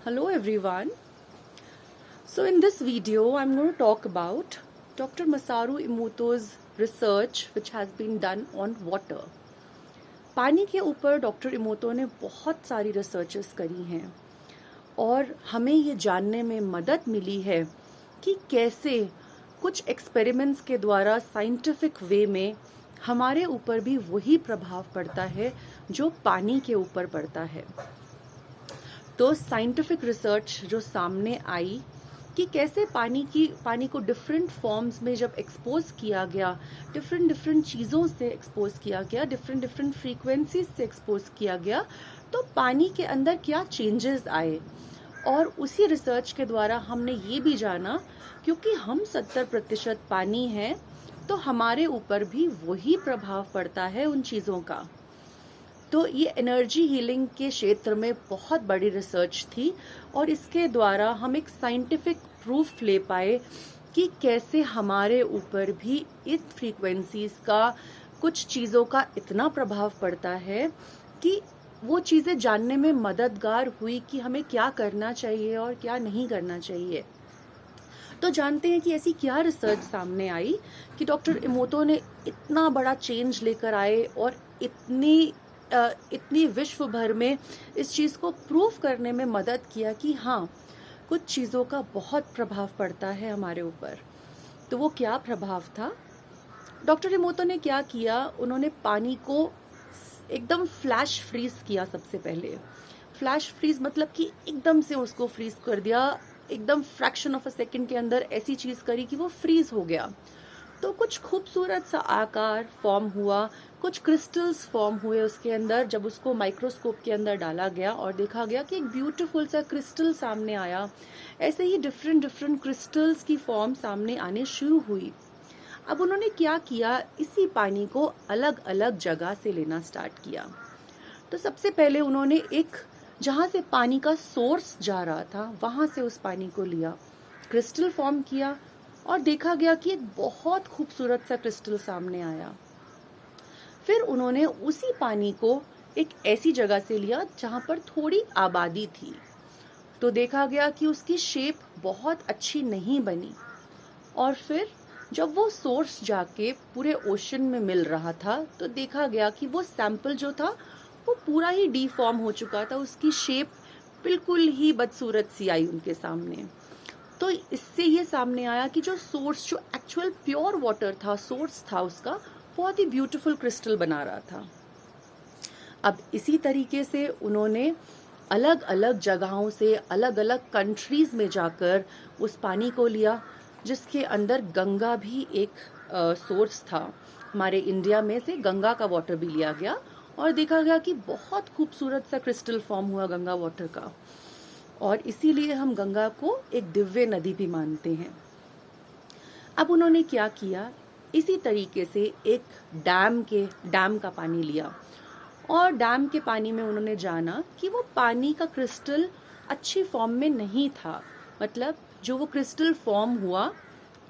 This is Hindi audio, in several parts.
Hello everyone. So in this video I'm going to talk about Dr. Masaru Emoto's research which has been done on water. पानी के ऊपर डॉक्टर इमोतो ने बहुत सारी रिसर्चेस करी हैं और हमें ये जानने में मदद मिली है कि कैसे कुछ एक्सपेरिमेंट्स के द्वारा साइंटिफिक वे में हमारे ऊपर भी वही प्रभाव पड़ता है जो पानी के ऊपर पड़ता है। तो साइंटिफिक रिसर्च जो सामने आई कि कैसे पानी को डिफरेंट फॉर्म्स में जब एक्सपोज किया गया, डिफरेंट चीज़ों से एक्सपोज किया गया, डिफरेंट फ्रीक्वेंसीज से एक्सपोज किया गया, तो पानी के अंदर क्या चेंजेस आए। और उसी रिसर्च के द्वारा हमने ये भी जाना क्योंकि हम 70% पानी हैं तो हमारे ऊपर भी वही प्रभाव पड़ता है उन चीज़ों का। तो ये एनर्जी हीलिंग के क्षेत्र में बहुत बड़ी रिसर्च थी और इसके द्वारा हम एक साइंटिफिक प्रूफ ले पाए कि कैसे हमारे ऊपर भी इन फ्रीक्वेंसीज का कुछ चीज़ों का इतना प्रभाव पड़ता है कि वो चीज़ें जानने में मददगार हुई कि हमें क्या करना चाहिए और क्या नहीं करना चाहिए। तो जानते हैं कि ऐसी क्या रिसर्च सामने आई कि डॉक्टर इमोतो ने इतना बड़ा चेंज लेकर आए और इतनी विश्व भर में इस चीज़ को प्रूव करने में मदद किया कि हाँ, कुछ चीज़ों का बहुत प्रभाव पड़ता है हमारे ऊपर। तो वो क्या प्रभाव था? डॉक्टर इमोतो ने क्या किया, उन्होंने पानी को एकदम फ्लैश फ्रीज किया। सबसे पहले फ्लैश फ्रीज मतलब कि एकदम से उसको फ्रीज कर दिया, एकदम फ्रैक्शन ऑफ अ सेकंड के अंदर ऐसी चीज़ करी कि वो फ्रीज हो गया। तो कुछ खूबसूरत सा आकार फॉर्म हुआ, कुछ क्रिस्टल्स फॉर्म हुए उसके अंदर। जब उसको माइक्रोस्कोप के अंदर डाला गया और देखा गया कि एक ब्यूटीफुल सा क्रिस्टल सामने आया, ऐसे ही डिफरेंट क्रिस्टल्स की फॉर्म सामने आने शुरू हुई। अब उन्होंने क्या किया, इसी पानी को अलग अलग जगह से लेना स्टार्ट किया। तो सबसे पहले उन्होंने एक जहाँ से पानी का सोर्स जा रहा था वहाँ से उस पानी को लिया, क्रिस्टल फॉर्म किया और देखा गया कि एक बहुत खूबसूरत सा क्रिस्टल सामने आया। फिर उन्होंने उसी पानी को एक ऐसी जगह से लिया जहाँ पर थोड़ी आबादी थी, तो देखा गया कि उसकी शेप बहुत अच्छी नहीं बनी। और फिर जब वो सोर्स जाके पूरे ओशन में मिल रहा था तो देखा गया कि वो सैंपल जो था वो पूरा ही डीफॉर्म हो चुका था, उसकी शेप बिल्कुल ही बदसूरत सी आई उनके सामने। तो इससे ये सामने आया कि जो सोर्स, जो एक्चुअल प्योर वाटर था, सोर्स था उसका, बहुत ही ब्यूटीफुल क्रिस्टल बना रहा था। अब इसी तरीके से उन्होंने अलग अलग जगहों से, अलग अलग कंट्रीज में जाकर उस पानी को लिया, जिसके अंदर गंगा भी एक सोर्स था। हमारे इंडिया में से गंगा का वाटर भी लिया गया और देखा गया कि बहुत खूबसूरत सा क्रिस्टल फॉर्म हुआ गंगा वाटर का, और इसीलिए हम गंगा को एक दिव्य नदी भी मानते हैं। अब उन्होंने क्या किया, इसी तरीके से एक डैम का पानी लिया और डैम के पानी में उन्होंने जाना कि वो पानी का क्रिस्टल अच्छी फॉर्म में नहीं था। मतलब जो वो क्रिस्टल फॉर्म हुआ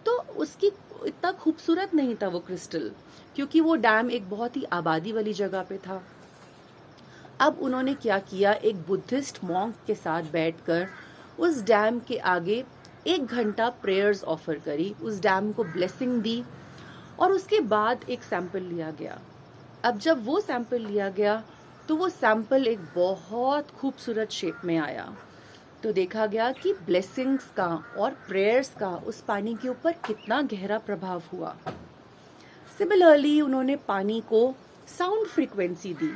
तो उसकी इतना खूबसूरत नहीं था वो क्रिस्टल, क्योंकि वो डैम एक बहुत ही आबादी वाली जगह पे था। अब उन्होंने क्या किया, एक बुद्धिस्ट मॉन्क के साथ बैठकर उस डैम के आगे 1 घंटा प्रेयर्स ऑफर करी, उस डैम को ब्लेसिंग दी और उसके बाद एक सैंपल लिया गया। अब जब वो सैंपल लिया गया तो वो सैंपल एक बहुत खूबसूरत शेप में आया। तो देखा गया कि ब्लेसिंग्स का और प्रेयर्स का उस पानी के ऊपर कितना गहरा प्रभाव हुआ। सिमिलरली उन्होंने पानी को साउंड फ्रीक्वेंसी दी,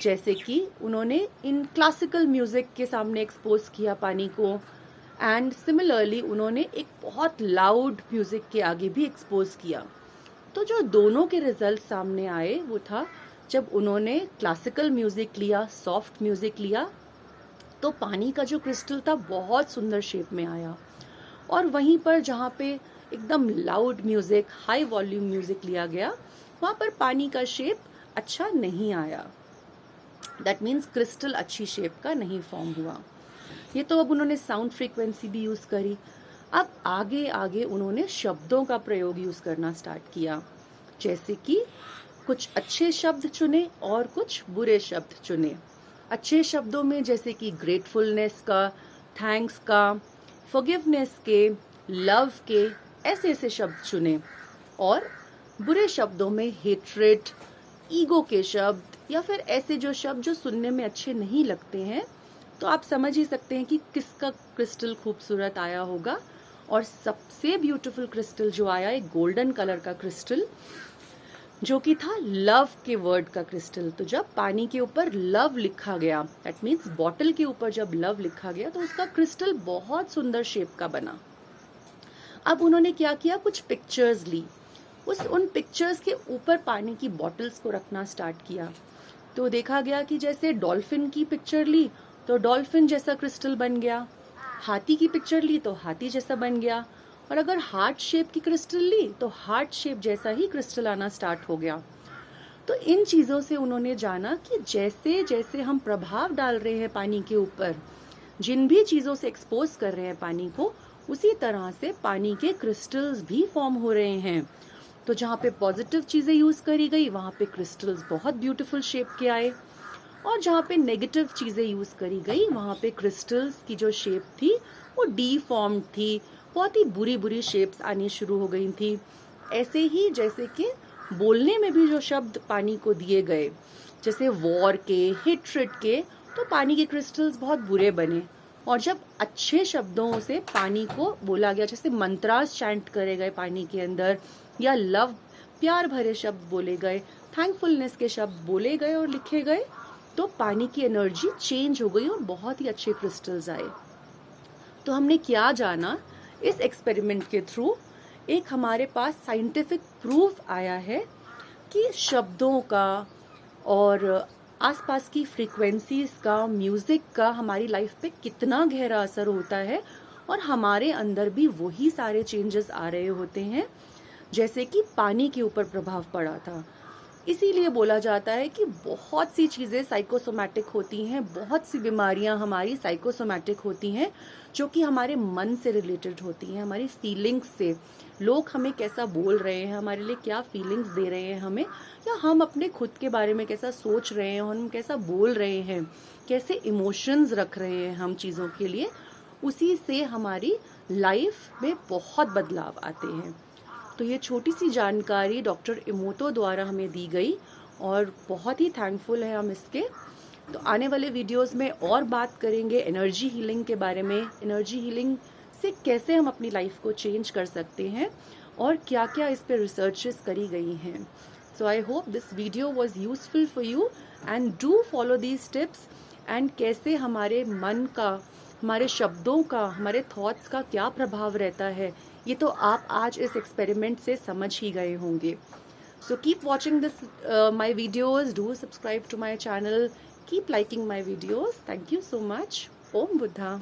जैसे कि उन्होंने इन क्लासिकल म्यूजिक के सामने एक्सपोज किया पानी को, एंड सिमिलरली उन्होंने एक बहुत लाउड म्यूजिक के आगे भी एक्सपोज किया। तो जो दोनों के रिजल्ट सामने आए वो था, जब उन्होंने क्लासिकल म्यूजिक लिया, सॉफ्ट म्यूजिक लिया, तो पानी का जो क्रिस्टल था बहुत सुंदर शेप में आया। और वहीं पर जहाँ पे एकदम loud music, high volume music लिया गया, वहाँ पर पानी का शेप अच्छा नहीं आया। दैट मीन्स क्रिस्टल अच्छी शेप का नहीं फॉर्म हुआ। ये तो अब उन्होंने साउंड फ्रीक्वेंसी भी यूज करी। अब आगे आगे उन्होंने शब्दों का प्रयोग यूज करना स्टार्ट किया, जैसे कि कुछ अच्छे शब्द चुने और कुछ बुरे शब्द चुने। अच्छे शब्दों में जैसे कि ग्रेटफुलनेस का, थैंक्स का, फॉरगिवनेस के, लव के, ऐसे ऐसे शब्द चुने। और बुरे शब्दों में हेट्रेड, ईगो के शब्द या फिर ऐसे जो शब्द जो सुनने में अच्छे नहीं लगते हैं, तो आप समझ ही सकते हैं कि किसका क्रिस्टल खूबसूरत आया होगा। और सबसे ब्यूटीफुल क्रिस्टल जो आया, एक गोल्डन कलर का क्रिस्टल, जो कि था लव के वर्ड का क्रिस्टल। तो जब पानी के ऊपर लव लिखा गया, दैट मीन्स बॉटल के ऊपर जब लव लिखा गया, तो उसका क्रिस्टल बहुत सुंदर शेप का बना। अब उन्होंने क्या किया, कुछ पिक्चर्स ली, उन पिक्चर्स के ऊपर पानी की बॉटल्स को रखना स्टार्ट किया। तो देखा गया कि जैसे डॉल्फिन की पिक्चर ली तो डॉल्फिन जैसा क्रिस्टल बन गया, हाथी की पिक्चर ली तो हाथी जैसा बन गया, और अगर हार्ट शेप की क्रिस्टल ली तो हार्ट शेप जैसा ही क्रिस्टल आना स्टार्ट हो गया। तो इन चीज़ों से उन्होंने जाना कि जैसे जैसे हम प्रभाव डाल रहे हैं पानी के ऊपर, जिन भी चीज़ों से एक्सपोज कर रहे हैं पानी को, उसी तरह से पानी के क्रिस्टल्स भी फॉर्म हो रहे हैं। तो जहाँ पे पॉजिटिव चीज़ें यूज़ करी गई वहाँ पे क्रिस्टल्स बहुत ब्यूटीफुल शेप के आए, और जहाँ पे नेगेटिव चीज़ें यूज़ करी गई वहाँ पे क्रिस्टल्स की जो शेप थी वो डीफॉर्म्ड थी, बहुत ही बुरी बुरी शेप्स आनी शुरू हो गई थी। ऐसे ही जैसे कि बोलने में भी जो शब्द पानी को दिए गए, जैसे वॉर के, हेट्रेड के, तो पानी के क्रिस्टल्स बहुत बुरे बने। और जब अच्छे शब्दों से पानी को बोला गया, जैसे मंत्रास चैंट करे गए पानी के अंदर, या लव, प्यार भरे शब्द बोले गए, थैंकफुलनेस के शब्द बोले गए और लिखे गए, तो पानी की एनर्जी चेंज हो गई और बहुत ही अच्छे क्रिस्टल्स आए। तो हमने क्या जाना इस एक्सपेरिमेंट के थ्रू, एक हमारे पास साइंटिफिक प्रूफ आया है कि शब्दों का और आसपास की फ्रीक्वेंसीज का, म्यूजिक का हमारी लाइफ पे कितना गहरा असर होता है, और हमारे अंदर भी वही सारे चेंजेस आ रहे होते हैं जैसे कि पानी के ऊपर प्रभाव पड़ा था। इसीलिए बोला जाता है कि बहुत सी चीज़ें साइकोसोमैटिक होती हैं, बहुत सी बीमारियां हमारी साइकोसोमैटिक होती हैं, जो कि हमारे मन से रिलेटेड होती हैं, हमारी फीलिंग्स से। लोग हमें कैसा बोल रहे हैं, हमारे लिए क्या फीलिंग्स दे रहे हैं हमें, या हम अपने खुद के बारे में कैसा सोच रहे हैं, हम कैसा बोल रहे हैं, कैसे इमोशंस रख रहे हैं हम चीज़ों के लिए, उसी से हमारी लाइफ में बहुत बदलाव आते हैं। तो ये छोटी सी जानकारी डॉक्टर इमोतो द्वारा हमें दी गई और बहुत ही थैंकफुल है हम इसके। तो आने वाले वीडियोस में और बात करेंगे एनर्जी हीलिंग के बारे में, एनर्जी हीलिंग से कैसे हम अपनी लाइफ को चेंज कर सकते हैं और क्या क्या इस पे रिसर्चेस करी गई हैं। So I hope this video was useful for you and do follow these tips, and कैसे हमारे मन का, हमारे शब्दों का, हमारे थॉट्स का क्या प्रभाव रहता है, ये तो आप आज इस एक्सपेरिमेंट से समझ ही गए होंगे। So keep watching this my videos, do subscribe to my channel, keep liking my videos. Thank you so much. Om Buddha.